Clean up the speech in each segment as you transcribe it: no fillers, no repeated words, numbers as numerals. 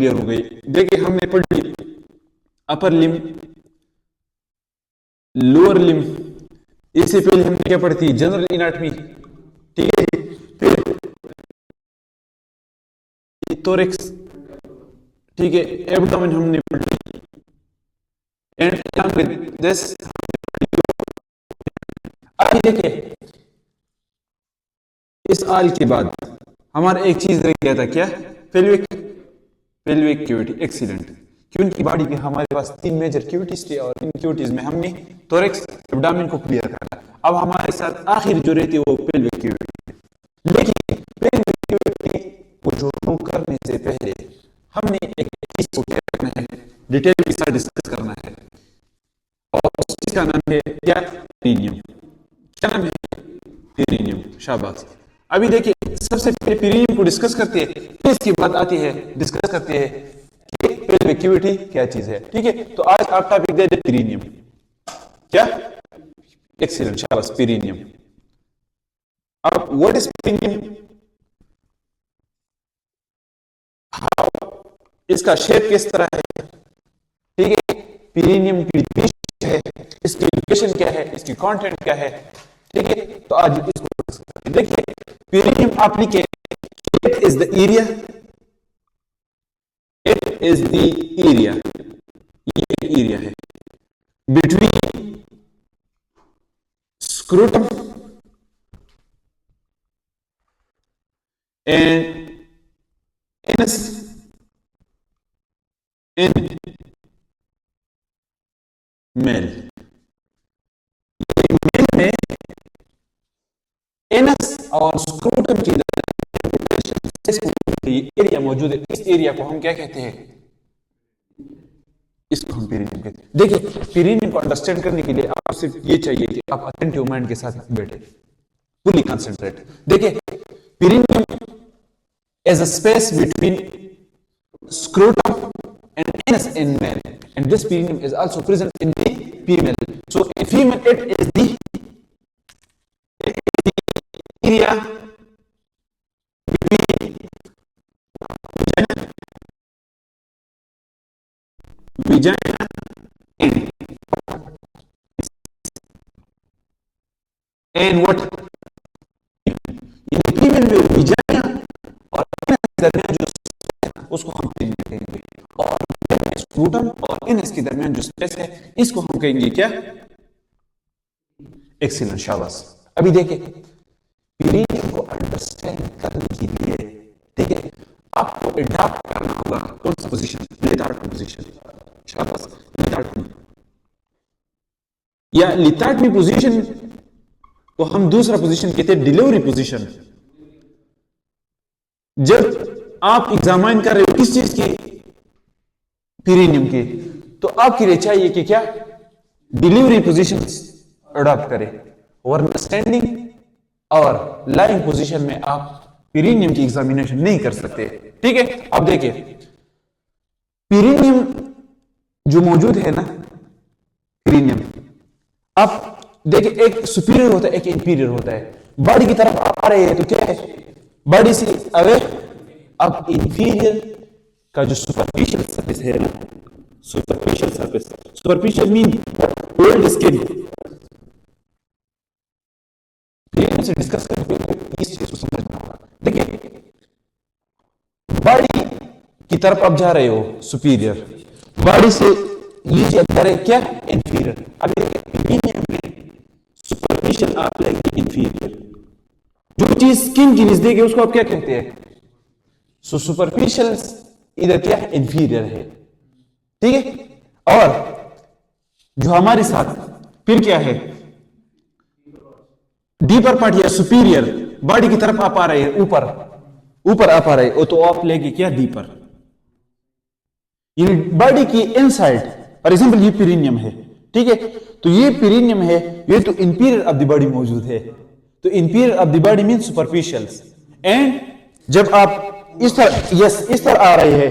Clear हो गई। देखिए हमने पढ़ ली अपर लिम, लोअर लिम, इससे पहले हमने क्या पढ़ी थी, जनरल एनाटॉमी, ठीक है। फिर थोरैक्स, ठीक है, एब्डोमेन हमने पढ़ ली, एंड along with this, अभी देखिए इस आल के बाद हमारा एक चीज रह गया था, क्या, पेल्विक, पेल्विक कैविटी, एक्सीलेंट। क्योंकि बॉडी के हमारे पास 3 मेजर कैविटीज थी और इन कैविटीज में हमने थोरैक्स, एब्डोमेन को क्लियर करा। अब हमारे साथ आखिर जो रहती है वो पेल्विक कैविटी। देखिए पेल्विक कैविटी को शुरू करने से पहले हमने एक चीज को क्या करना है, डिटेल के साथ डिस्कस करना है, और उस चीज का नाम है क्या, पेरिनियम। क्या नाम है, पेरिनियम, शाबाश। अभी देखिए सबसे पहले पेरिनियम को डिस्कस करते हैं, फिर इसके बाद आती है डिस्कस करते हैं कि पेल्विक कैविटी क्या चीज है, ठीक है। तो आज आप टॉपिक दे दे पेरिनियम, क्या, एक्सीलेंट, शाबाश, पेरिनियम। अब व्हाट इज पेरिनियम, इसका शेप किस तरह है, ठीक है, पेरिनियम की डिफिनेशन है, इसकी लोकेशन क्या है, इसकी कंटेंट क्या है, ठीक है। तो आज इसको देखिए, पेरिनियम आप लिखे, it is the area, it is the area, ये एरिया है between scrotum and anus in male. Male में एनस और स्क्रूटम की एरिया मौजूद है, इस एरिया को हम क्या कहते हैं, इसको हम पेरिनियम कहते हैं। देखिए पेरिनियम को अंडरस्टैंड करने के लिए आपको सिर्फ ये चाहिए कि आप अटेंटिव माइंड के साथ बैठे, फुली कंसंट्रेट। देखिए perineum is a space between scrotum and anus in male, and this perineum is also present in the female. So in female it is the area between vagina and what, in the female में vagina और दरमियान जो उसको हम कहेंगे, और scrotum और anus के दरमियान जो स्पेस है इसको हम कहेंगे क्या, एक्सीलेंट, शाबाश। अभी देखिए पेरिनियम को अंडरस्टैंड करने के लिए, ठीक है, आपको अडॉप्ट करना होगा कौन सा पोजीशन, लेथार्ड पोजीशन, शाबाश, लेथार्ड। या लेथार्ड पोजीशन को हम दूसरा पोजीशन कहते हैं डिलीवरी पोजीशन। जब आप एग्जामिन कर रहे हो किस चीज की, पेरिनियम की, तो आपके लिए चाहिए कि क्या, डिलीवरी पोजीशन अडॉप्ट करें, वरना स्टैंडिंग और लाइंग पोजीशन में आप पेरिनियम की एग्जामिनेशन नहीं कर सकते, ठीक है। अब देखिए पेरिनियम जो मौजूद है ना, पेरिनियम, अब देखिए एक सुपीरियर होता है, एक इंफीरियर होता है। बॉडी की तरफ आ रहे हैं तो क्या है, बॉडी से अवे। अब इंफीरियर का जो सुपरफिशियल सरफेस है ना, superficial surface, superficial mean old skin, से डिस्कस करते हुए इस चीज को समझना होगा। देखिए बॉडी की तरफ आप जा रहे हो सुपीरियर, बॉडी से नीचे आप जा रहे क्या, इंफीरियर। अब सुपरफिशियल आप लेंगे इंफीरियर, जो चीज स्किन की नजदीक है उसको आप क्या कहते हैं, सो सुपरफिशियल इधर क्या है, इंफीरियर है, ठीक है। और जो हमारे साथ फिर क्या है, डीपर पार्ट या सुपीरियर, बॉडी की तरफ आप आ रहे हैं, ऊपर ऊपर आप आ रहे हो तो आप लेंगे क्या, डीपर। बॉडी की इनसाइड, फॉर एग्जांपल ये पेरिनियम है, ठीक है, तो ये पेरिनियम है, ये तो इंपीरियर ऑफ द बॉडी मौजूद है, तो imperial of the body mean superficial. And जब आप इस तरह, यस, इस तरह आ रहे हैं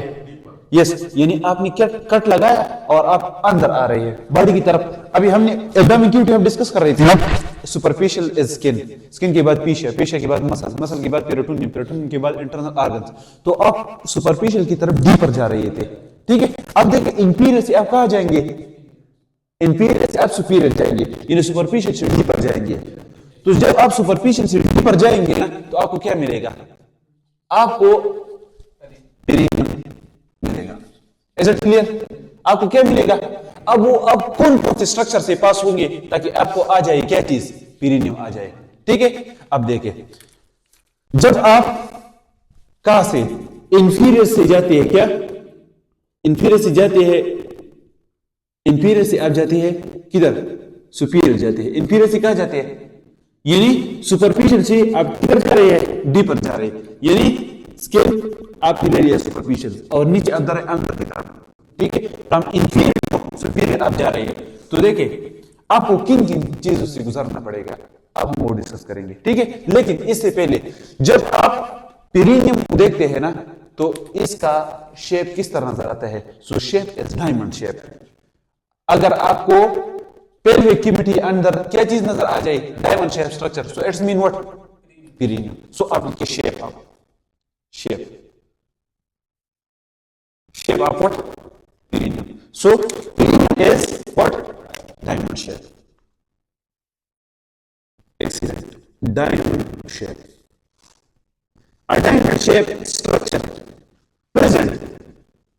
यस, यानी आपने क्या कट लगाया और आप अंदर आ रहे हैं बॉडी की तरफ। अभी हमने एब्डोमेन क्यूटी हम डिस्कस कर रहे थे। सुपरफिशियल इज स्किन, स्किन के बाद पीछे, पीछे के बाद मसल, मसल के बाद पेरिटोनियम, पेरिटोनियम के बाद इंटरनल ऑर्गन्स। तो आप सुपरफिशियल की तरफ डीपर जा रहे थे, ठीक है। अब देखिए इंफीरियर से आप कहां जाएंगे, इंफीरियर से आप सुपीरियर जाएंगे, यानी सुपरफिशियल से डीपर जाएंगे। तो जब आप सुपरफिशियल से डीपर जाएंगे ना, तो आपको क्या मिलेगा, आपको पेरिनियम मिलेगा। Is it clear? आपको क्या मिलेगा, अब वो अब कौन कौन से स्ट्रक्चर से पास होंगे ताकि आपको आ जाए क्या चीज, पेरिनियम आ जाए, ठीक है। अब देखिए जब आप कहां से, इंफीरियर से जाते हैं, क्या इंफीरियर से जाते हैं, इंफीरियर से आप जाते हैं किधर, सुपीरियर जाते हैं। इंफीरियर से कहां जाते हैं, यानी सुपरफिशियल से आप किधर जा रहे हैं, डीपर जा रहे हैं, यानी स्किन आपकी ले रही है सुपरफिशियल और नीचे अंदर है, अंदर की तरफ, ठीक है। हम इंफीरियर टू सुपीरियर आप जा रहे हैं। तो देखिए आपको किन किन चीजों से गुजरना पड़ेगा, अब हम वो डिस्कस करेंगे, ठीक है। लेकिन इससे पहले जब आप पेरिनियम को देखते हैं ना, तो इसका शेप किस तरह नजर आता है, सो शेप इज डायमंड शेप। अगर आपको पेल्विक कैविटी अंदर क्या चीज नजर आ जाए, diamond shape structure, so it's mean what, perineum. So आप के shape of shape of what, perineum. So perineum is what, diamond shape. Excellent, diamond shape. A diamond shape structure present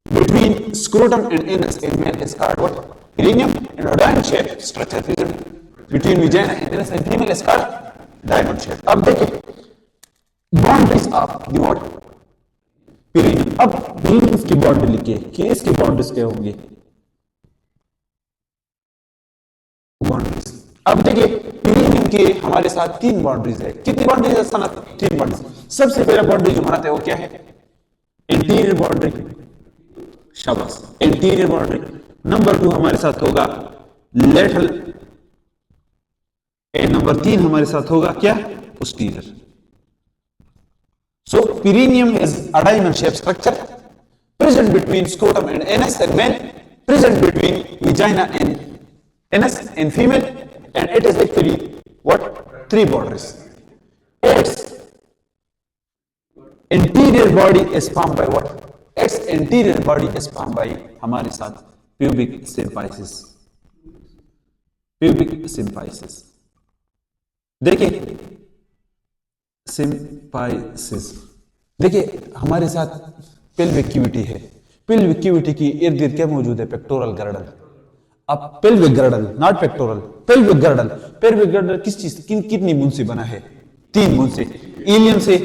between scrotum and anus in male is called what, perineum, and a diamond shape structure present between vagina and anus in female is called diamond shape. अब देखिए boundaries of the what, perineum. अब perineum की boundary लिखिए कि इसकी boundaries क्या होंगी, boundaries. अब देखिए पेरिनियम के हमारे साथ तीन बाउंड्रीज है। कितनी बाउंड्रीज है सनत, तीन बाउंड्रीज। सबसे पहला बाउंड्री जो बनाते हैं वो क्या है, इंटीरियर बाउंड्री, शाबाश, इंटीरियर बाउंड्री। नंबर 2 हमारे साथ होगा लेटरल, एंड नंबर 3 हमारे साथ होगा क्या, posterior. So perineum is a diamond shaped structure present between scrotum and anus in male, present between vagina and anus in female, and it is actually what, 3 boundaries. Its interior body is formed by what, its interior body is formed by हमारे साथ pubic symphysis, pubic symphysis। देखिए सिम्पाइसिस, देखिए हमारे साथ pelvic cavity है। Pelvic cavity की इर्द गिर्द क्या मौजूद है, पेक्टोरल गर्डल। अब pelvic girdle, not pectoral, pelvic girdle. Pelvic girdle किस चीज, कितनी बूंद से बना है, 3 बूंद से, इलियम से,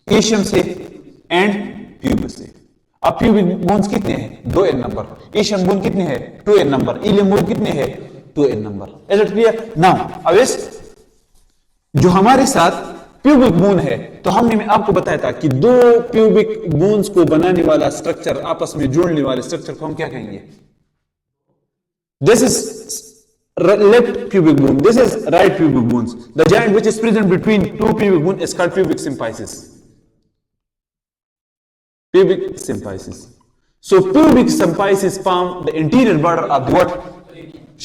इशियम से एंड प्यूबिस से। अब प्यूबिक बोन्स कितने हैं, 2n नंबर। इशियम बोन कितने हैं, 2n नंबर। इलियम बोन कितने हैं, 2n number. Is it clear? Now अब इस जो हमारे साथ प्यूबिक बोन है, तो हमने मैं आपको बताया था कि 2 प्यूबिक बोन्स को बनाने वाला स्ट्रक्चर, आपस में जोड़ने वाले स्ट्रक्चर को हम क्या कहेंगे, this is left pubic bone, this is right pubic bones. The joint which is present between 2 pubic bone is called pubic symphysis, pubic symphysis. So pubic symphysis form the interior border of the what?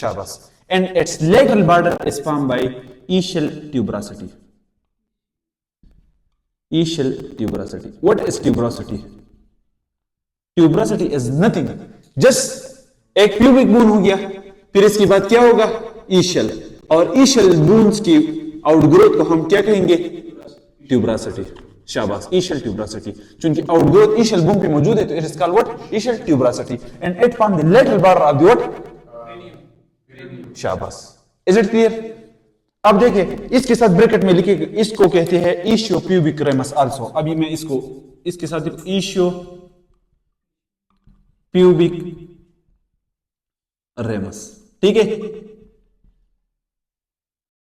Shabash. And its lateral border is formed by ischial tuberosity. Ischial tuberosity. What is tuberosity? Tuberosity is nothing. Just एक pubic bone हो गया, फिर इसके बाद क्या होगा, ischial, और ischial bones की आउटग्रोथ को हम क्या कहेंगे, tuberosity. शाबाश, ischial tuberosity। चूंकि आउटग्रोथ ischial bone पे मौजूद है, तो it is called what, ischial tuberosity, and it form the lateral border of the what? शाबाश। Is it clear? अब देखिए इसके साथ ब्रैकेट में लिखिए, इसको कहते हैं इशियोप्यूबिक रेमस आल्सो। अभी मैं इसको इसके साथ लिखूं, इशियोप्यूबिक रेमस, ठीक है।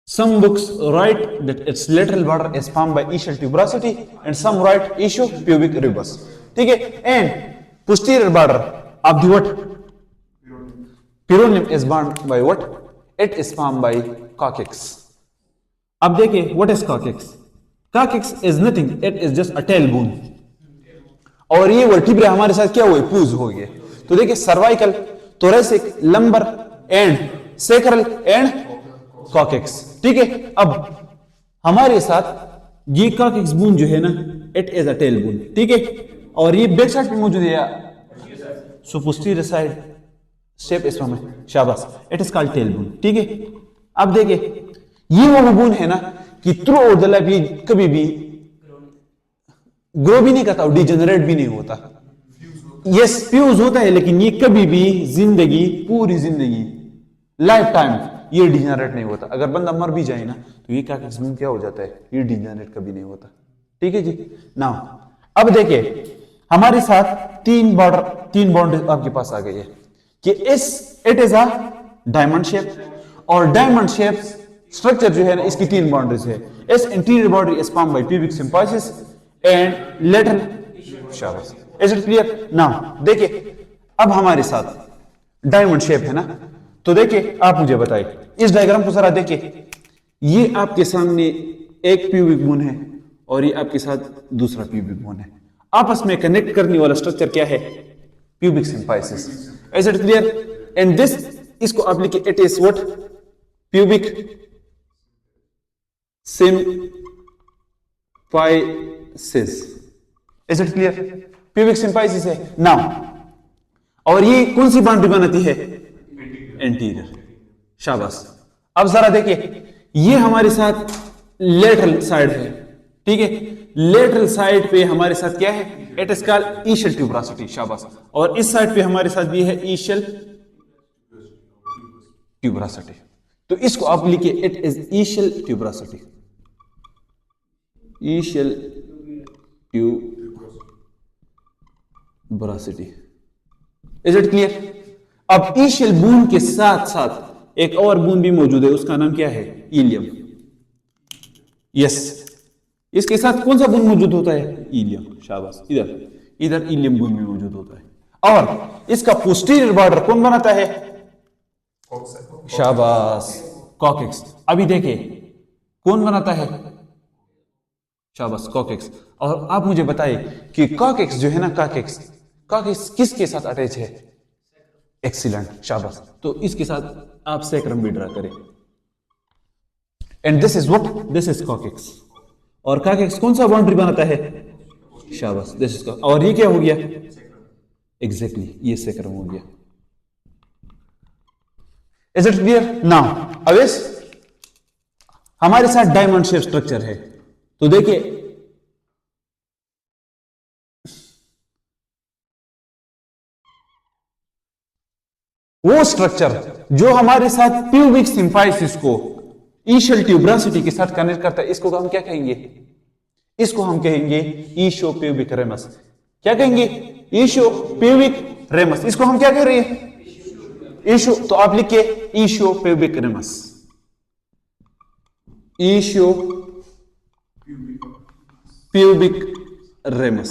Some books write that its lateral border is formed by ischial tuberosity, and some write ischiopubic rebus, ठीक है। And posterior border of the what? Perineum is formed by what? It is formed by coccyx. अब देखिए what is coccyx? Coccyx is nothing, it is just a tailbone. और ये vertebrae हमारे साथ क्या हुए, पूज हो गए। तो देखिए cervical, thoracic, lumbar and sacral and coccyx, ठीक है। अब हमारे साथ ये कॉकेक्स बोन जो है ना, it is a tail bone, ठीक है। और ये बैक साइड पे मौजूद है, सो पोस्टीरियर साइड शेप इसमें है, शाबाश, it is called tail bone, ठीक है। अब देखिए ये वो बोन है ना कि थ्रू आउट द लाइफ ये कभी भी ग्रो भी नहीं करता और डिजेनरेट भी नहीं होता। यस, फ्यूज होता है, लेकिन ये कभी भी जिंदगी, पूरी जिंदगी, लाइफ टाइम ये डिजेनरेट नहीं होता। अगर बंदा मर भी जाए ना तो ये क्या हो जाता है, ये डिजेनरेट कभी नहीं होता, ठीक है जी। नाउ अब देखिए हमारे साथ तीन बॉन्ड आपके पास आ गई है कि it is a diamond shape, और डायमंड शेप स्ट्रक्चर जो है ना इसकी तीन बाउंड्रीज है। इस interior boundary is formed by pubic symphysis and lateral, शाबाश, इज इट क्लियर। नाउ देखिए अब हमारे साथ डायमंड शेप है ना, तो देखिए आप मुझे बताइए इस डायग्राम को जरा देखिए, ये आपके सामने एक प्यूबिक बोन है और ये आपके साथ दूसरा प्यूबिक बोन है, आपस में कनेक्ट करने वाला स्ट्रक्चर क्या है, pubic symphysis, is it clear. And this, इसको आप लिखिए, it is what, pubic symphysis, is it clear, pubic symphysis है। नाउ और ये कौन सी बाउंड्री बनाती है, एंटीरियर, शाबाश। अब जरा देखिए ये हमारे साथ लेटरल साइड है, ठीक है। लेटरल साइड पे हमारे साथ क्या है, इट इज कॉल्ड ईशियल ट्यूबरोसिटी, शाबाश। और इस साइड पे हमारे साथ भी है ईशियल ट्यूबरोसिटी, तो इसको आप लिखिए, it is ischial tuberosity, ischial tuberosity, is it clear. अब ईशियल बून के साथ साथ एक और बून भी मौजूद है, उसका नाम क्या है, इलियम। यस, इसके साथ कौन सा बून मौजूद होता है, इलियम, शाबाश। इधर इलियम बून भी मौजूद होता है। और इसका पोस्टीरियर बॉर्डर कौन बनाता है, शाबाश, कॉकेक्स। अभी देखिए कौन बनाता है, शाबाश, कॉकेक्स। और आप मुझे बताइए कि कॉकेक्स जो है ना, कॉकेक्स किसके साथ अटैच है, एक्सीलेंट, शाबाश। तो इसके साथ आप सैक्रम भी ड्रा करें, and this is what, this is coccyx. और कॉकेक्स कौन सा बाउंड्री बनाता है, शाबाश, दिस इज, और ये क्या हो गया, एग्जैक्टली, ये सैक्रम हो गया, इज इट क्लियर। नाउ अब इस हमारे साथ डायमंड शेप स्ट्रक्चर है, तो देखिए वो स्ट्रक्चर जो हमारे साथ प्यूबिक सिम्पाइसिस को ईशियल ट्यूबरोसिटी के साथ कनेक्ट करता है, इसको हम क्या कहेंगे, इसको हम कहेंगे ईशो प्यूबिक रेमस। क्या कहेंगे, ईशो प्यूबिक रेमस। इसको हम क्या कह रहे हैं, ईशो, तो आप लिखिए ischio pubic ramus, ischio pubic ramus.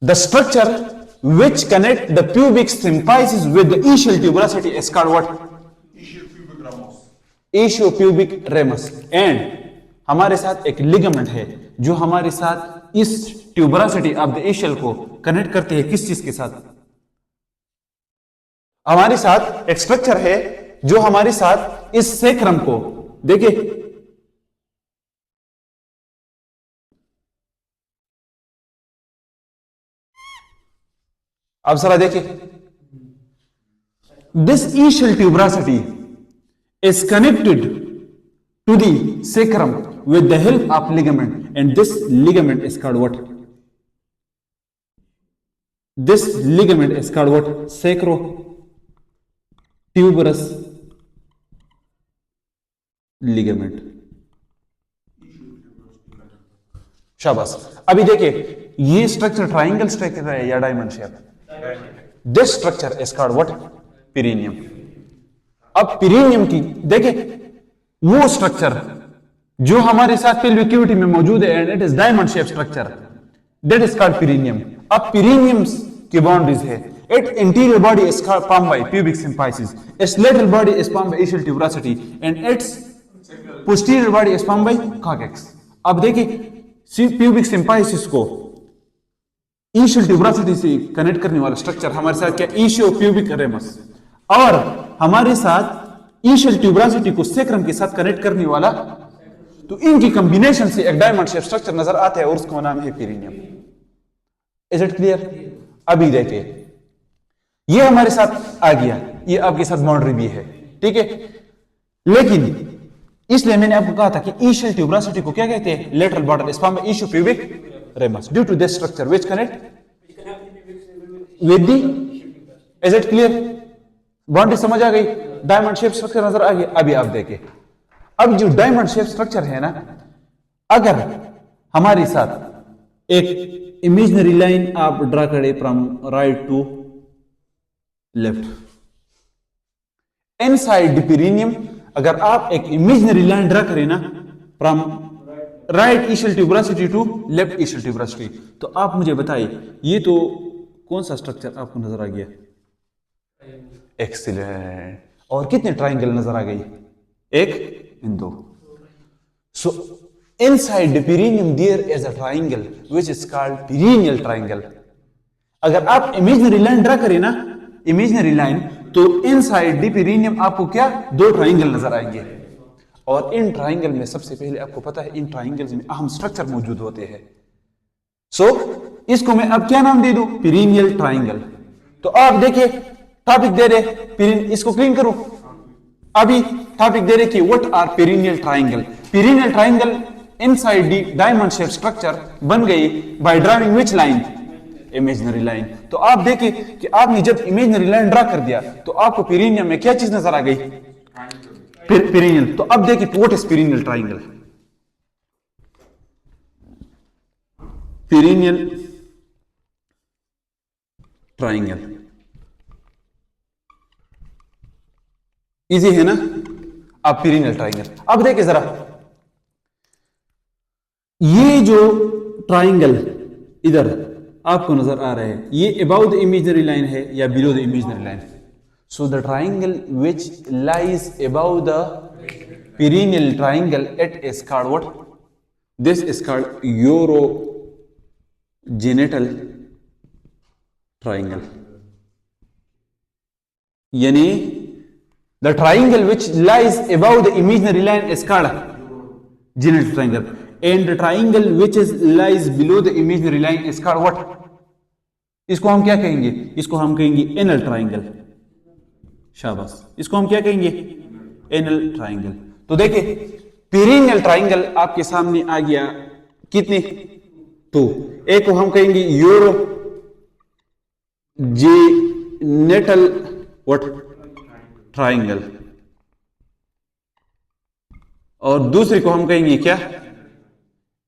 The structure which connect the pubic symphysis with the ischial tuberosity is called what? Ischiopubic ramus. And हमारे साथ एक लिगामेंट है जो हमारे साथ इस ट्यूबरोसिटी ऑफ द इशियल को कनेक्ट करती है, किस चीज के साथ, हमारे साथ एक स्ट्रक्चर है जो हमारे साथ इस सैक्रम को, देखिए अब जरा देखिए, this ischial tuberosity is connected to the sacrum with the help of ligament, and this ligament is called what, this ligament is called what, sacro tuberous ligament, शाबाश। अभी देखिए ये स्ट्रक्चर ट्राइंगल स्ट्रक्चर है या diamond shape, this structure is called what, perineum. अब perineum की देखिए वो स्ट्रक्चर जो हमारे साथ पेल्विक कैविटी में मौजूद है, and it is diamond shape structure, that is called perineum. अब पेरिनियम की बाउंड्रीज है, its interior body is formed by pubic symphysis, its lateral body is formed by ischial tuberosity, and its posterior body is formed by coccyx। अब देखिए pubic symphysis को initial tuberosity से connect करने वाला structure हमारे साथ क्या, इनिशियो प्यूबिक रेमस, और हमारे साथ इनिशियल ट्यूबरोसिटी को सेक्रम के साथ कनेक्ट करने वाला, तो इनकी कॉम्बिनेशन से एक डायमंड शेप स्ट्रक्चर नजर आता है और उसका नाम है पेरिनियम। Is it clear? अभी देखिए ये हमारे साथ आ गया, ये आपके साथ बाउंड्री भी है, ठीक है। लेकिन इसलिए मैंने आपको कहा था कि इनिशियल ट्यूबरोसिटी को क्या कहते हैं, लेटरल बॉर्डर स्पर्म में ischiopubic ramus, due to this structure which connect with the, is it clear? Boundary समझ आ गई, डायमंड शेप स्ट्रक्चर नजर आ गया। अभी आप देखिए, अब जो डायमंड शेप स्ट्रक्चर है ना, अगर हमारे साथ एक इमेजिनरी लाइन आप ड्रा करें from right to left inside the perineum, अगर आप एक इमेजिनरी लाइन ड्रा करें ना from right initial tuberosity to left initial tuberosity, तो आप मुझे बताइए ये तो कौन सा स्ट्रक्चर आपको नजर आ गया? एक्सीलेंट। और कितने ट्राइंगल नजर आ गई? एक इन दो। So inside the perineum there is a triangle which is called perineal triangle. अगर आप इमेजिनरी लाइन ड्रा करें ना, इमेजिनरी लाइन, तो इनसाइड द पेरिनियम आपको क्या, दो ट्राइंगल नजर आएंगे। और इन ट्राइंगल में सबसे पहले आपको पता है इन ट्राइंगल्स में अहम स्ट्रक्चर मौजूद होते हैं। सो इसको मैं अब क्या नाम दे दूं, पेरिनियल ट्राइंगल। तो आप देखिए टॉपिक दे रहे इसको क्लीन करो, अभी टॉपिक दे रहे कि what are perineal triangle. Perineal triangle inside the diamond shape structure बन गई by drawing which line, imaginary line. तो आप देखिए कि आपने जब इमेजिनरी लाइन ड्रा कर दिया तो आपको पेरिनियम में क्या चीज नजर आ गई, पेरिनियल। तो अब देखिए what is perineal triangle. Perineal triangle easy है ना। अब पेरिनियल ट्राइंगल, अब देखिए जरा ये जो ट्राइंगल इधर आपको नजर आ रहा है, ये अबाउट द इमेजिनरी लाइन है या below the imaginary line? So the triangle which lies above the perineal triangle, it is called what? This is called urogenital triangle. यानी the triangle which lies above the imaginary line is called genital triangle, and the triangle which lies below the imaginary line is called what? इसको हम क्या कहेंगे? इसको हम कहेंगे anal triangle। शाबाश, इसको हम क्या कहेंगे? Anal triangle. तो देखिए पेरिनियल ट्राइंगल आपके सामने आ गया, कितने? तो एक को हम कहेंगे यूरो जेनेटल व्हाट ट्राइंगल, और दूसरे को हम कहेंगे क्या?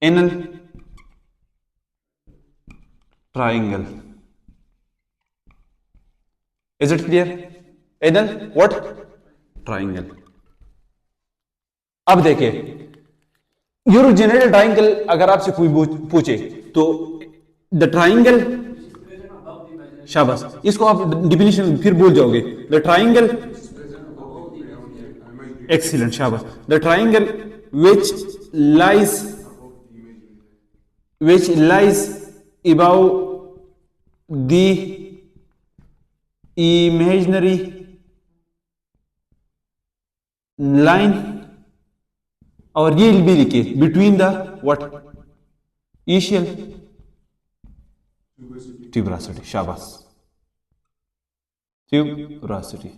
Anal triangle. Is it clear? Anal what triangle. अब देखिए यूरोजेनेटल ट्राइंगल अगर आपसे कोई पूछे तो द ट्राइंगल, शाबाश, इसको आप डिफिनेशन फिर भूल जाओगे। द ट्राइंगल, एक्सीलेंट, शाबाश। The triangle which lies above the imaginary line, और ये भी लिखिए between the what ischial tuberosity. शाबाश, tuberosity.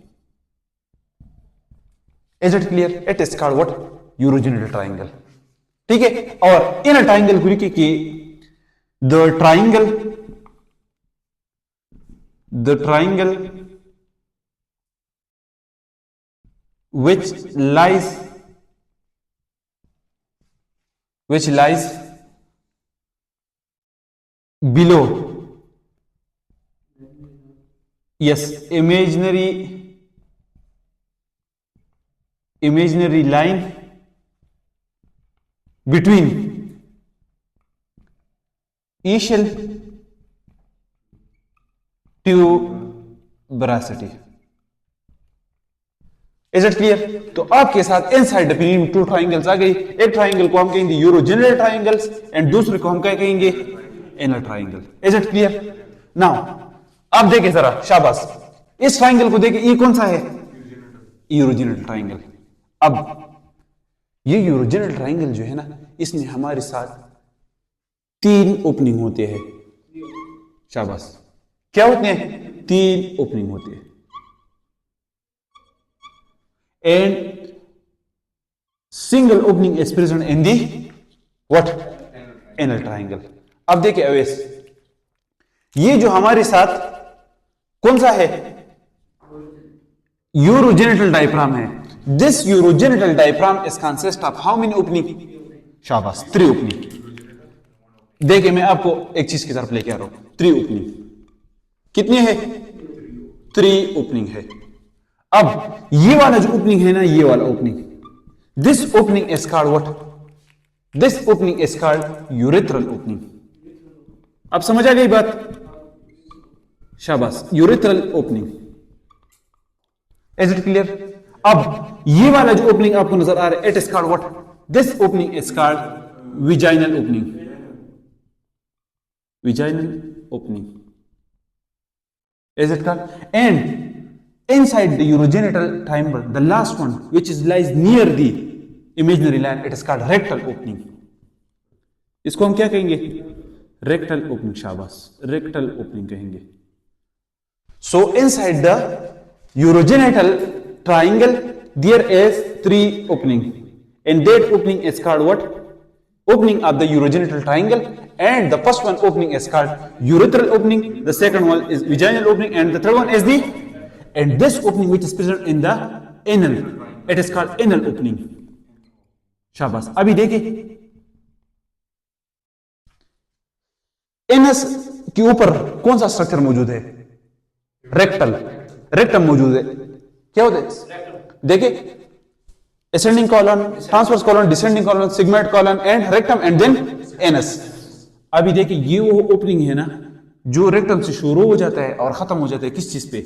Is it clear? It is called what? Urogenital triangle. ठीक है। और इन ट्राइंगल को लिखिए कि the triangle which lies below, yes, imaginary line between ischial tuberosity। Is it clear? तो आपके साथ इनसाइड पेरिनियम टू ट्राइंगल्स आ गई। एक ट्राइंगल को हम कहेंगे यूरोजेनिटल ट्राइंगल्स एंड दूसरे को हम क्या कहेंगे? Anal triangle. Is it clear? Now अब देखिए जरा, शाबाश, इस ट्राइंगल को देखिए, ये कौन सा है? Urogenital triangle. अब ये यूरोजेनिटल ट्राइंगल जो है ना, इसमें हमारे साथ 3 ओपनिंग होते हैं। शाबाश, क्या होते हैं? 3 ओपनिंग होते हैं। And single opening is present in the what? Anal triangle. अब देखिए अवेश, ये जो हमारे साथ कौन सा है? यूरोजेनिटल डायफ्राम है। This urogenital diaphragm is consist of how many opening? शाबाश, 3 ओपनिंग। देखिए मैं आपको एक चीज की तरफ लेके आ रहा हूं, 3 ओपनिंग। कितने हैं? 3 ओपनिंग है। अब ये वाला जो ओपनिंग है ना, ये वाला opening, this opening is called what? This opening is called urethral opening. अब समझ आ गई बात? शाबाश, urethral opening. Is it clear? अब ये वाला जो ओपनिंग आपको नजर आ रहा है, it is called what? This opening is called vaginal opening. Vaginal opening. Is it called? And inside the urogenital chamber, the last one, which is lies near the imaginary line, it is called rectal opening. इसको हम क्या कहेंगे? Rectal opening। शाबाश, rectal opening कहेंगे। So inside the urogenital triangle, there is 3 opening, and that opening is called what? Opening of the urogenital triangle, and the first one opening is called urethral opening, the second one is vaginal opening, and the third one is the, and this opening which is present in the anal, it is called anal opening। शाबाश। अभी देखिए, anus के ऊपर कौन सा structure मौजूद है? Rectal, rectum मौजूद है। क्या होता है? देखिए, ascending colon, transverse colon, descending colon, sigmoid colon, and rectum, and then anus। अभी देखिए, ये वो ओपनिंग है ना जो रेक्टम से शुरू हो जाता है और खत्म हो जाता है किस चीज पे?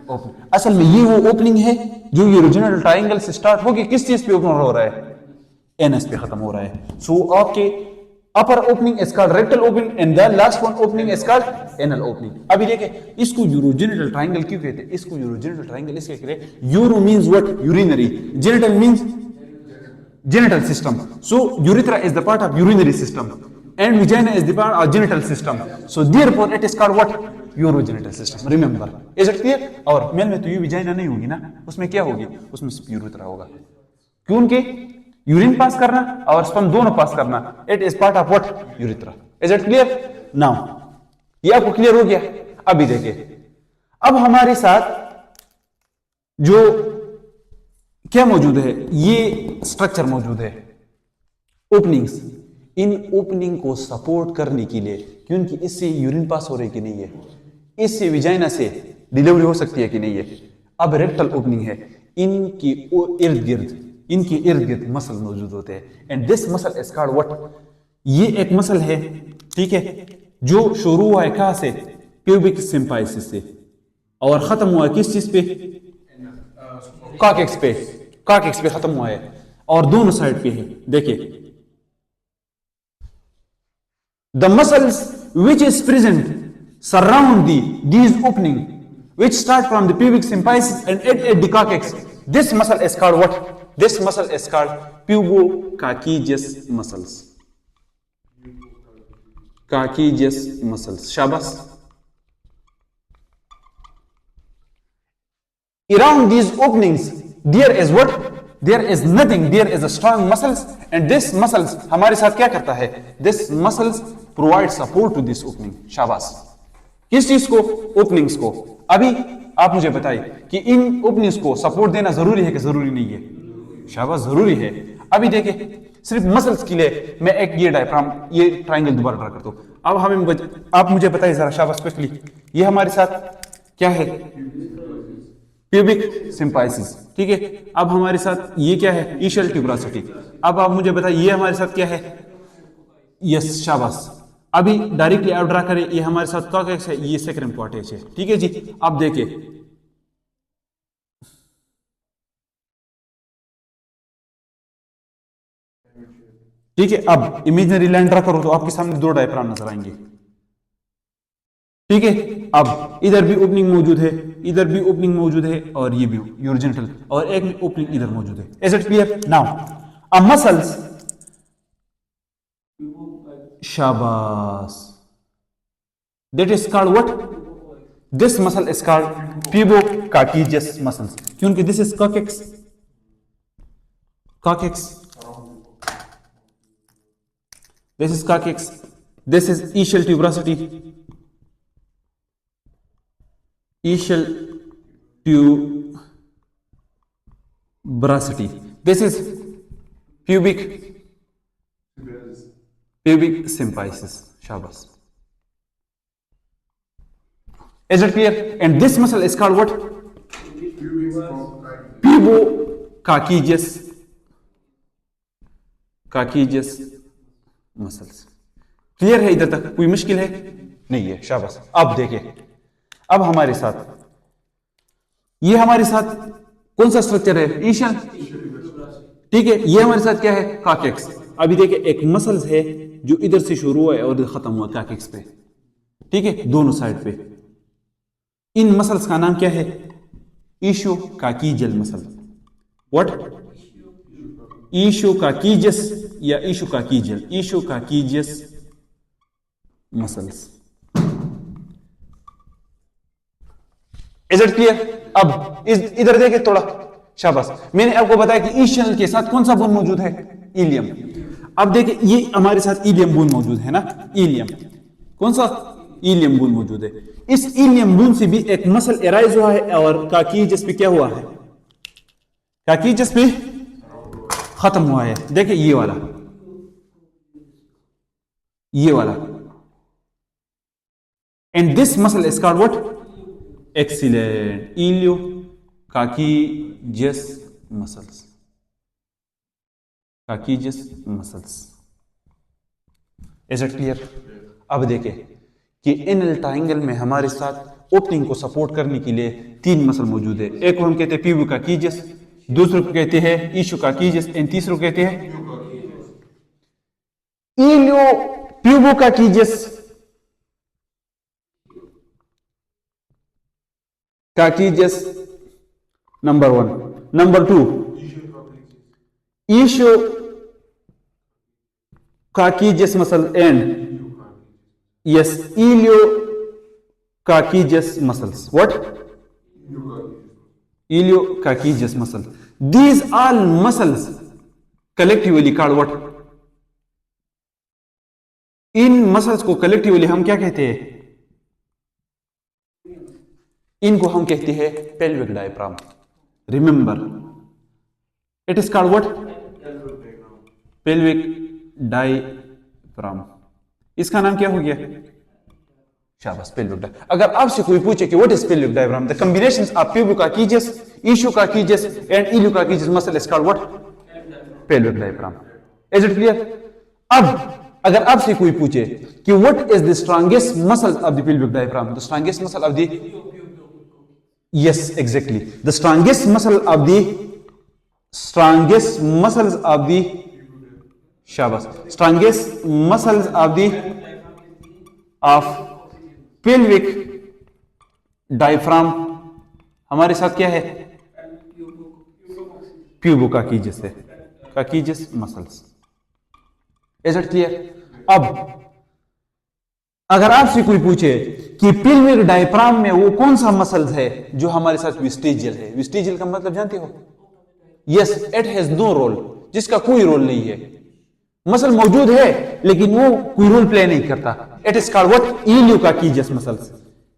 ओपनिंग। असल में ये वो ओपनिंग है जो यूरोजेनिटल ट्राइंगल से स्टार्ट होके किस चीज पे ओपन हो रहा है? एनएस पे खत्म हो रहा है। सो आपके upper opening is called rectal opening, and the last one opening is called anal opening. अभी देखिए, इसको यूरोजेनिटल ट्राइंगल क्यों कहते हैं? इसको यूरोजेनिटल ट्राइंगल इसके कहते हैं, euro means what? Urinary, genital means genital system, so urethra is the part of urinary system and vagina is the part of genital system, so therefore it is called what? Urogenital system। remember, is it clear? और mail में तो ये vagina नहीं होगी ना, उसमें क्या होगी? उसमें सिर्फ urethra होगा। क्योंकि यूरिन पास करना और स्पर्म दोनों पास करना, it is part of what? Urethra. Is it clear? Now ये आपको क्लियर हो गया? अभी देखिए, अब हमारे साथ जो क्या मौजूद है? ये स्ट्रक्चर मौजूद है, ओपनिंग्स। इन ओपनिंग को सपोर्ट करने के लिए, क्योंकि इससे यूरिन पास हो रही कि नहीं है, इससे विजाइना से डिलीवरी हो सकती है कि नहीं है। अब रेक्टल ओपनिंग है, इनके इर्द गिर्द मसल मौजूद होते हैं, and this muscle is called what? ये एक मसल है, ठीक है, जो शुरू हुआ है कहां से? प्यूबिक सिंपाइसिस से, और खत्म हुआ है किस चीज पे? कॉकेक्स पे। कॉकेक्स पे खत्म हुआ है और दोनों साइड पे है। देखिए, the muscles which is present surround these opening which start from the pubic symphysis and end at the coccyx. This muscle is called what? This muscle is called pubococcygis muscles. Coccygis muscles. Shabash. Around these openings, there is what? There is nothing. There is a strong muscles, and this muscles हमारे साथ क्या करता है? This muscles provide support to this opening. शाबाश। किस चीज को? Openings को। अभी आप मुझे बताइए कि इन ओपनिंग्स को सपोर्ट देना जरूरी है कि जरूरी नहीं है? शाबाश, जरूरी है। अभी देखिए, सिर्फ मसल्स के लिए मैं एक ये डायफ्राम, ये ट्राइंगल दोबारा ड्रा करता हूं। अब हमें आप मुझे बताइए जरा, शाबाश, क्विकली, ये हमारे साथ क्या है? प्यूबिक सिंपाइसिस, ठीक है। अब हमारे साथ ये क्या है? ईशियल ट्यूबरोसिटी। अब आप मुझे बताइए ये हमारे साथ क्या है? यस, शाबाश। अभी डायरेक्टली आप ड्रा करें, ये हमारे साथ कॉर्टेक्स है, ये सेक्रम कॉर्टेक्स है, ठीक है जी। अब देखिए, ठीक है, अब इमेजिनरी लाइन ड्रा करो तो आपके सामने दो डायफ्राम नजर आएंगे। ठीक है। अब इधर भी ओपनिंग मौजूद है, इधर भी ओपनिंग मौजूद है, और ये भी यूरोजेनिटल, और एक में ओपनिंग इधर मौजूद है। Is it clear? Now a muscles, शाबाश, that is called what? This muscle is called pubocardiac muscles, क्योंकि this is coccyx, coccyx, this is coccyx, this is ischial tuberosity, ischial tuberosity, this is pubic symphysis, shabash. Is it clear? And this muscle is called what? Pubocardiac muscles. Clear है? इधर तक कोई मुश्किल है? नहीं है, शाबाश। अब देखिए, अब हमारे साथ ये हमारे साथ कौन सा स्ट्रक्चर है? ईशियल, ठीक है। ये हमारे साथ क्या है? कॉक्सिक्स। अभी देखिए, एक मसल्स है जो इधर से शुरू हुआ है और खत्म हुआ कॉक्सिक्स पे, ठीक है, दोनों साइड पे। इन मसल्स का नाम क्या है? इशोकाकीजियल मसल। व्हाट? इशोकाकीजियस या इशोकाकीजियल, इशोकाकीजियस मसल्स। Is it clear? अब इधर देखिए थोड़ा, शाबाश। मैंने आपको बताया कि ईशियल के साथ कौन सा बोन मौजूद है? इलियम। अब देखिए, ये हमारे साथ इलियम बोन मौजूद है ना, इलियम। कौन सा? इलियम बोन मौजूद है। इस इलियम बोन से भी एक मसल एराइज हुआ है, और काकीजियस पे क्या हुआ है? काकीजियस पे खत्म हुआ है। देखिए ये वाला, ये वाला, and this muscle is called what? Excellent, iliococcygeus muscles, coccygeus muscles. Is it clear? अब देखिए कि एनल ट्रायंगल में हमारे साथ ओपनिंग को सपोर्ट करने के लिए तीन मसल मौजूद है। एक को हम कहते हैं प्यूबिकाकीजियस, दूसरे को कहते हैं इशोकाकीजियस, एंड तीसरे को कहते हैं iliopubococcygeus coccygeus number 1, number 2 ischiococcygeus muscle, and yes, ileocachidius muscles. What? Ileocachidius muscle. These all muscles collectively called what? In muscles को कलेक्टिवली हम क्या कहते हैं? इनको हम कहते हैं pelvic diaphragm. Remember, it is called what? Pelvic diaphragm. इसका नाम क्या हो गया? शाबाश, पेल्विक डायफ्राम। अगर आपसे कोई पूछे कि what is pelvic diaphragm, the combinations of pubococcygeus, ischiococcygeus and iliococcygeus muscle is called what? Pelvic diaphragm. Is it clear? अब अगर आपसे कोई पूछे कि what is the strongest muscle of the pelvic diaphragm, the strongest muscle of the, yes exactly, the strongest muscle of the, strongest muscles of the, शाबाश, strongest muscles of the of pelvic diaphragm हमारे साथ क्या है? Pubococcygeus है, काकीजियस muscles. Is it clear? अब अगर आपसे कोई पूछे कि पेल्विक डायफ्राम में वो कौन सा मसल्स है जो हमारे साथ वेस्टिजियल है, वेस्टिजियल का मतलब जानते हो? Yes, it has no role, जिसका कोई रोल नहीं है। मसल मौजूद है लेकिन वो कोई रोल प्ले नहीं करता। It is called what? Iliococcygeus muscles.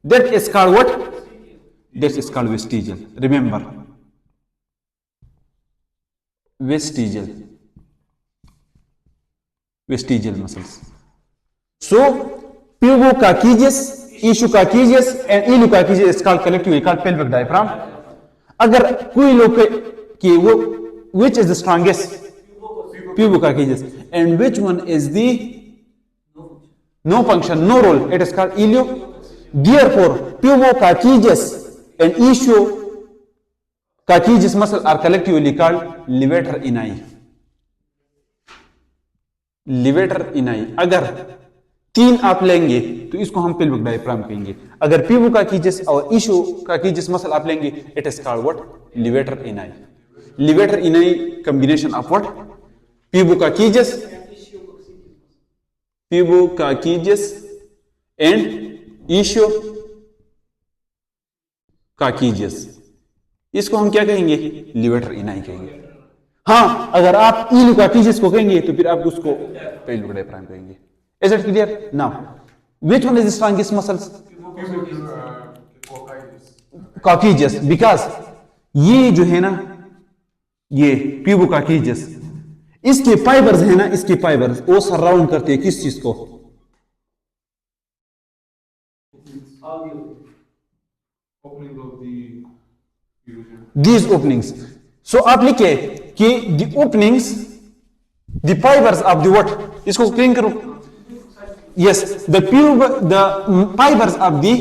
That is called what? That is called vestigial. Remember, vestigial, vestigial muscles. So pubococcygeus, ischiococcygeus and iliococcygeus is called collectively called pelvic diaphragm. अगर कोई लोग कि वो which is the strongest? Pubicaकीजियस, and which one is the no function, no role, it is called ilio. Therefore pubicaकीजियस and ischiocachidius muscle are collectively called levator ani, levator ani। अगर तीन आप लेंगे तो इसको हम पेल्विक डायफ्राम कहेंगे। अगर पीवो का कीजिस और ईशो का कीजिस मसल आप लेंगे, it is called what, levator Inai. Levator Inai combination of what, पीवो का कीजिस एंड ईशो का कीजिस, इसको हम क्या कहेंगे, लिवेटर इनाई कहेंगे। हाँ, अगर आप इलू का कीजिस को कहेंगे तो फिर आप उसको पेल्विक डायफ्राम कहेंगे। Is it clear? Now, which one is the strongest muscles? Coccygeus, because ये जो है ना, ये pubococcygis, इसके फाइबर्स है ना, इसके फाइबर्स वो सराउंड करते हैं किस चीज को, these openings. So आप लिखिए कि the openings, the fibers of the what, इसको क्लीन करो। Yes, the fibers of the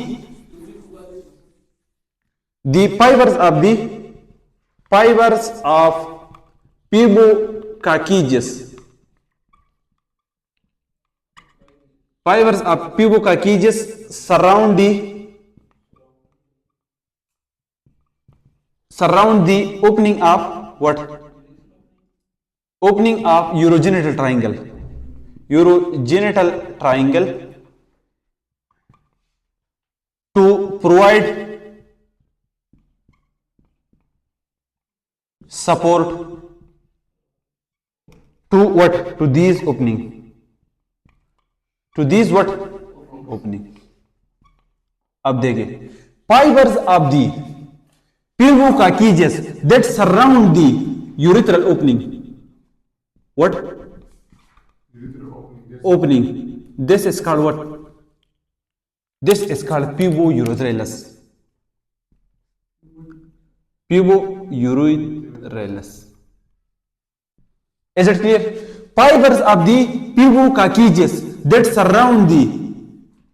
pubococcygis, fibers of pubococcygis surround the opening of what, opening of urogenital triangle to provide support to what, to these opening, to these what opening। अब देखिए, fibers of the pubococcygis that surround the urethral opening, what opening, this is called what, this is called pubourethralis, pubourethralis। Is it clear? Fibers of the pubococcygis that surround the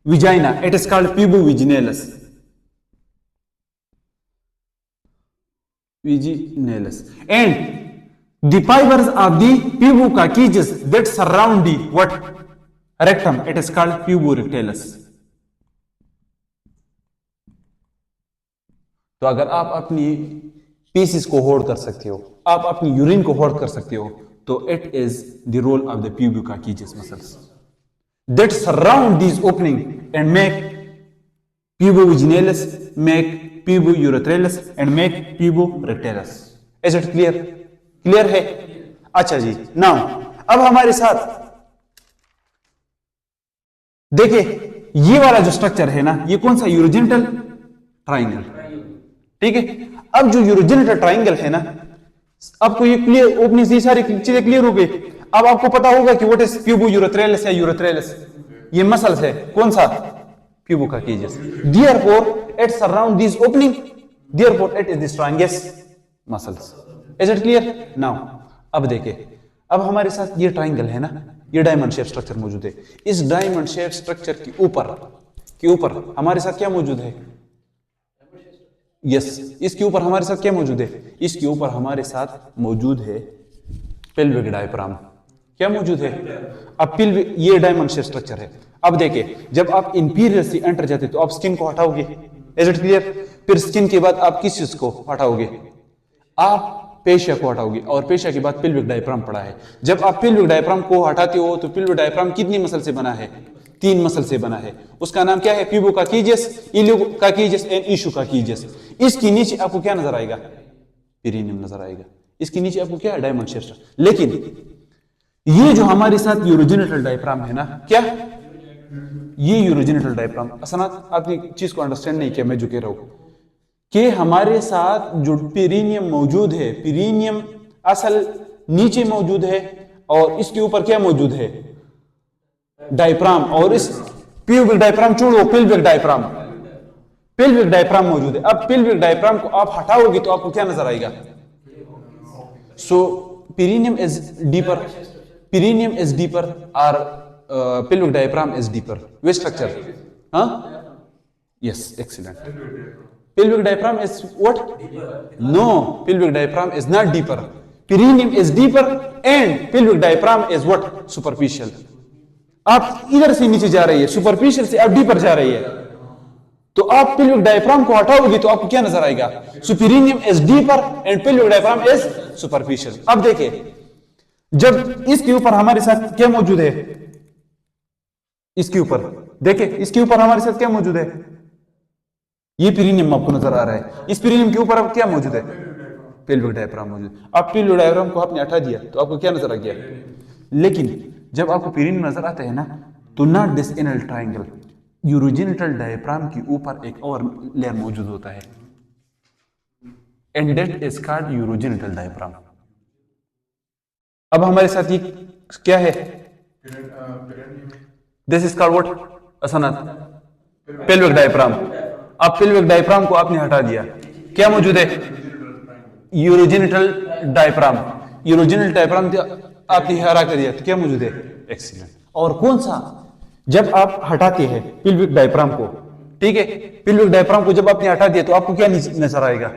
vagina, it is called pubovaginalis, and the fibers of the pubococcygis that surround the what, rectum, it is called puborectalis। तो अगर आप अपनी pieces को hold कर सकते हो, आप अपनी यूरिन को होल्ड कर सकते हो, तो it is the role of the pubococcygis muscles that surround these opening and make pubovaginalis, make pubourethralis and make puborectalis। Is it clear? Clear है? अच्छा जी, नाउ अब हमारे साथ देखिए, ये वाला जो स्ट्रक्चर है ना, ये कौन सा, यूरोजेनिटल ट्राइंगल, ठीक है। अब जो यूरोजेनिटल ट्राइंगल है ना, आपको ये क्लियर, ओपनिंग ये सारी चीजें क्लियर हो गई। अब आपको पता होगा कि व्हाट इज pubourethralis या यूरेथ्रेलिस, ये मसल्स है, कौन सा, pubococcygis। Therefore it surround these opening, therefore it is the strongest muscles। Is it clear? Now अब देखिए, अब हमारे साथ ये ट्राइंगल है ना, ये डायमंड शेप स्ट्रक्चर मौजूद है। इस डायमंड शेप स्ट्रक्चर के ऊपर हमारे साथ क्या मौजूद है, यस, इसके ऊपर हमारे साथ क्या मौजूद है, इसके ऊपर हमारे साथ मौजूद है पेल्विक डायफ्राम। क्या मौजूद है? अब पेल्विक, ये डायमंड शेप स्ट्रक्चर है। अब देखिए, जब आप इंफीरियर से एंटर जाते तो आप स्किन को हटाओगे, इज इट क्लियर? फिर स्किन के बाद आप किस चीज को हटाओगे, आप पेशिया को हटाओगे, और पेशिया के बाद पेल्विक डायफ्राम पड़ा है। जब आप पेल्विक डायफ्राम को हटाते हो तो पेल्विक डायफ्राम कितनी मसल से बना है, 3 मसल से बना है। उसका नाम क्या है, pubococcygis, ilicoccygis एंड ischiococcygis। इसके नीचे आपको क्या नजर आएगा, पेरिनियम नजर आएगा। इसके नीचे आपको क्या है, डायमंड शेप। लेकिन ये जो हमारे साथ यूरोजेनिटल डायफ्राम है ना, क्या ये यूरोजेनिटल डायफ्राम, असल आपने चीज को अंडरस्टैंड नहीं किया मैं जो कह रहा हूं कि हमारे साथ जो पेरिनियम मौजूद है, पेरिनियम असल नीचे मौजूद है और इसके ऊपर क्या मौजूद है, डायफ्राम। और इस पेल्विक डायफ्राम छोड़ो, पेल्विक डायफ्राम मौजूद है। अब पेल्विक डायफ्राम को आप हटाओगे तो आपको क्या नजर आएगा, सो पेरिनियम इज डीपर और pelvic diaphragm is deeper. Which structure? Huh? Yes, excellent. Pelvic diaphragm is what? No, pelvic diaphragm is not deeper. Perineum is deeper and pelvic diaphragm is what? Superficial. आप इधर से नीचे जा रही है, superficial से आप डीपर जा रही है, तो आप पेल्विक डायफ्राम को हटाओगे तो आपको क्या नजर आएगा? Superior is deeper and pelvic diaphragm is superficial. अब देखिए, जब इसके ऊपर हमारे साथ क्या मौजूद है, इसके ऊपर देखिए, इसके ऊपर हमारे साथ क्या मौजूद है? ये पेरिनियम आपको नजर आ रहा है। इस पेरिनियम के ऊपर अब क्या मौजूद है? पेल्विक डायफ्राम मौजूद। आप पेल्विक डायफ्राम को आपने हटा दिया तो आपको क्या नजर आ गया? लेकिन जब आपको पेरिनियम नजर आता है ना, तो not this anal triangle, urogenital diaphragm के ऊपर एक और लेयर मौजूद होता है, and that is called urogenital diaphragm. अब हमारे साथ ये क्या है? दिस इज कॉल्ड व्हाट असनत? Pelvic diaphragm. अब पेल्विक डायफ्राम को आपने हटा दिया, क्या मौजूद है? Urogenital diaphragm. यूरोजेनिटल डायफ्राम आपने हटा कर दिया तो क्या मौजूद है? एक्सीलेंट। और कौन सा? जब आप हटाते हैं पेल्विक डायफ्राम को, ठीक है, पेल्विक डायफ्राम को जब आपने हटा दिया तो आपको क्या नजर आएगा?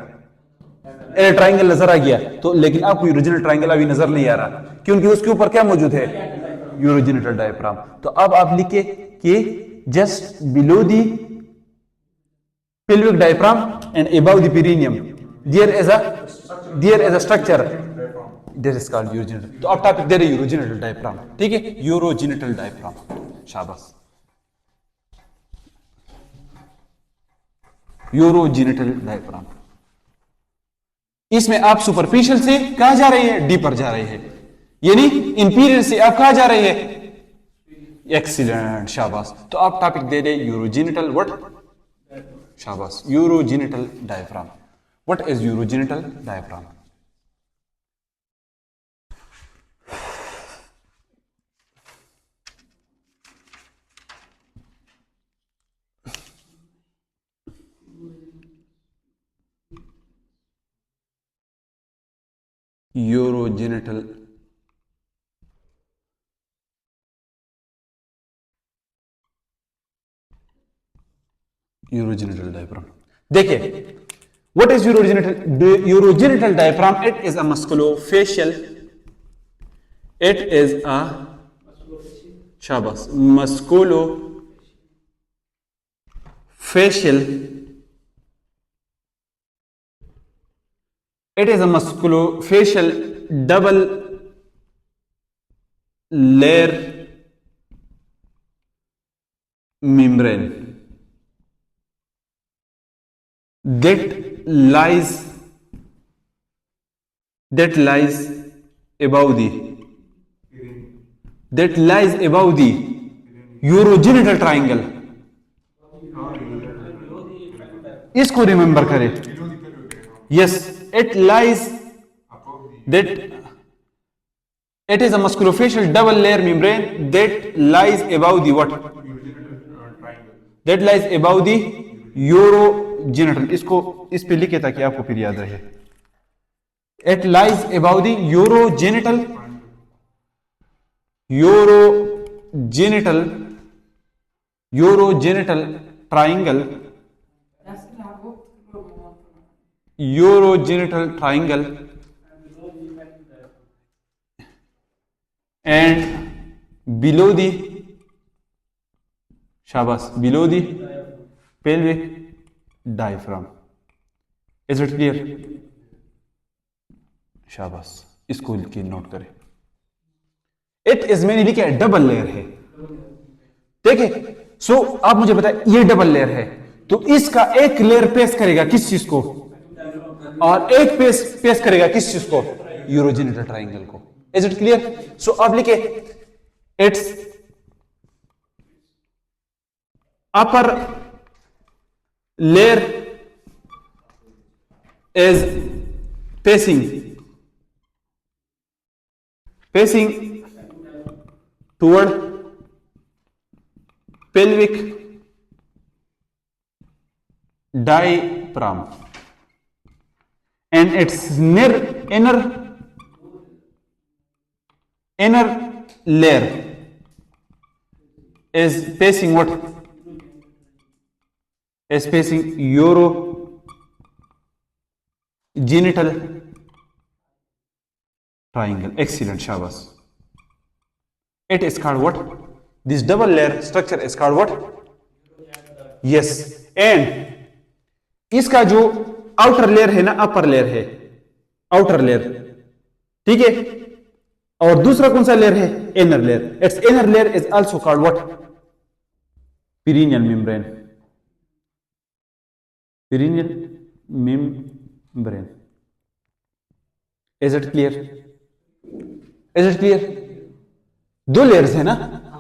एनल ट्राइंगल नजर आ गया। तो लेकिन आपको यूरोजेनिटल ट्राइंगल अभी नजर नहीं आ रहा, क्योंकि उसके ऊपर क्या मौजूद है? Urogenital diaphragm. तो अब आप लिखे कि just below the pelvic diaphragm and above the perineum there is a structure that is called urogenital। तो अब टॉपिक दे रहे यूरोजेनिटल डायफ्राम, ठीक है, यूरोजेनिटल डायफ्राम, शाबाश, यूरोजेनिटल डायफ्राम। इसमें आप सुपरफिशियल से कहां जा रहे हैं? डीपर जा रहे हैं, यानी इंपीरियर से आप कहां जा रहे हैं? एक्सीलेंट, शाबाश। तो आप टॉपिक दे रहे यूरोजेनिटल व्हाट? शाबाश, urogenital diaphragm. What is urogenital diaphragm? Urogenital diaphragm. देखिए, what is urogenital diaphragm? It is a musculofascial, it is a, शाबाश, musculofascial double layer membrane that lies above the urogenital triangle. इसको remember करें। Yes, it is a musculofacial double layer membrane that lies above the what? That lies above the urogenital. इसको इस पे लिखे ताकि आपको फिर याद रहे। It lies above the urogenital triangle, and below the, शाबाश, below the pelvic diaphragm। Is it clear? शाबाश, इसको लिखिए, नोट करें। इट इज, मैंने लिखा है डबल लेयर है, ठीक है। सो आप मुझे बताएं, ये डबल लेयर है तो इसका एक लेयर पेश करेगा किस चीज को, और एक पेश करेगा किस चीज को? यूरोजेनिटल ट्राइंगल को। Is it clear? सो आप लिखे it's upper layer is pacing toward pelvic diaphragm, and its inner layer is pacing what? Is pacing urogenital triangle। Excellent, शाबाश। It is called what? This double layer structure is called what? Yes, and इसका जो outer layer है ना, upper layer है, outer layer, ठीक है, और दूसरा कौन सा लेयर है? Inner layer. Its inner layer is also called what? Perineal membrane. Perineal membrane. Is it clear? Is it clear? दो लेयर्स है ना.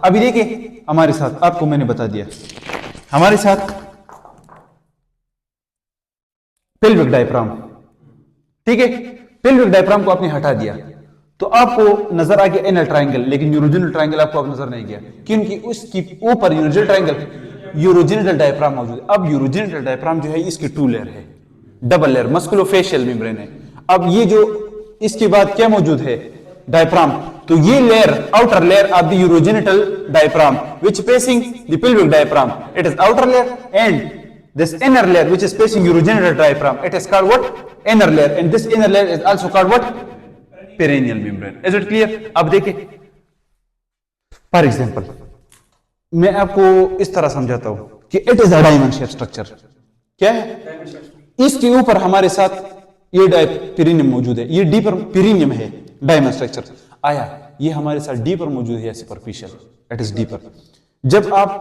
अभी देखिए हमारे साथ, आपको मैंने बता दिया, हमारे साथ पेल्विक डायफ्राम, ठीक है, पेल्विक डायफ्राम को आपने हटा दिया तो आपको नजर आ गया एनल ट्रायंगल, लेकिन यूरोजिनल ट्रायंगल आपको अब नजर नहीं गया क्योंकि उसकी ऊपर यूरोजिनल ट्रायंगल, यूरोजिनल डायफ्राम मौजूद है. अब यूरोजिनल डायफ्राम जो है इसकी टू लेयर है, डबल लेयर मस्कुलोफेशियल मेम्ब्रेन है. अब ये जो इसके बाद क्या मौजूद है? डायफ्राम. तो ये layer, outer layer of the urogenital diaphragm which facing the pelvic diaphragm, it is outer layer, and this inner layer which is facing urogenital diaphragm, it is called what? Inner layer, and this inner layer is also called what? Perineal membrane. Is it clear? अब देखिए, for example मैं आपको इस तरह समझाता हूं कि it is a diamond shape structure. क्या है? इसके ऊपर हमारे साथ ये पेरिनियम मौजूद है, ये डीपर पेरिनियम है, डायमंड स्ट्रक्चर आया, ये हमारे साथ डीपर मौजूद है, सुपरफिशियल, इट इज डीपर. जब आप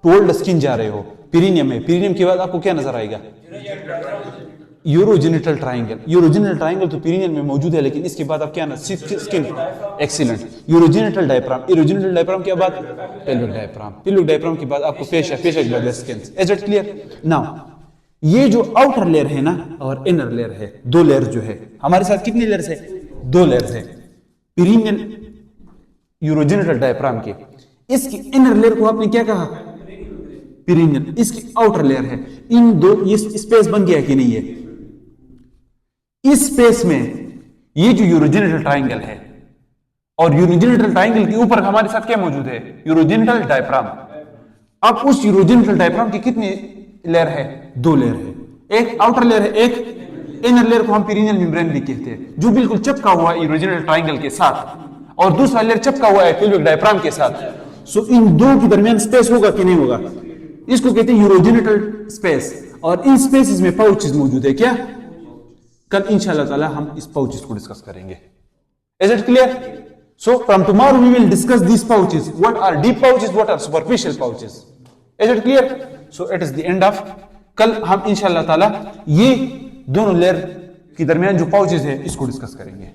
टोल्ड स्किन जा रहे हो, पेरिनियम है, पेरिनियम के बाद आपको क्या नजर आएगा? Urogenital triangle. यूरोजेनिटल ट्रायंगल तो पेरिनियम में मौजूद है, लेकिन इसके बाद आप क्या ना, skin, excellent. Urogenital diaphragm, urogenital diaphragm के बाद पेल्विक डायफ्राम, पेल्विक डायफ्राम के बाद आपको फेशिया, फेशिया के बाद skin. Is it clear? Now ये जो आउटर लेयर है ना और इनर लेयर है, दो लेयर जो है हमारे साथ, कितनी लेयर्स है? दो लेयर्स है पेरिनियल यूरोजेनिटल डायफ्राम के. इसकी इनर लेयर को आपने क्या कहा? पेरिनियल. इसकी आउटर लेयर है. इन दो, ये स्पेस बन गया कि नहीं है? इस स्पेस में ये जो यूरोजेनिटल ट्रायंगल है और यूरोजेनिटल ट्रायंगल के ऊपर हमारे साथ क्या मौजूद है? Urogenital diaphragm. अब उस यूरोजेनिटल डायफ्राम की कितनी लेयर है? दो लेयर है. एक आउटर लेयर है, एक इनर लेयर को हम पेरिनियल मेम्ब्रेन भी कहते हैं, जो बिल्कुल चिपका हुआ है यूरोजेनिटल ट्रायंगल के साथ, और दूसरा लेयर चिपका हुआ है पेल्विक डायफ्राम के साथ. सो इन दो के दरमियान स्पेस होगा कि नहीं होगा? इसको कहते हैं यूरोजेनिटल स्पेस. और इन स्पेसेस में पाउचेस मौजूद है. क्या? कल इंशाल्लाह ताला हम इस पाउचेस को डिस्कस करेंगे. Is it clear? So from tomorrow we will discuss this pouches. What are deep pouches, what are superficial pouches. Is it clear? So it is the end of. कल हम इंशाल्लाह ताला ये दोनों लेयर के दरमियान जो पाउचेस है इसको डिस्कस करेंगे.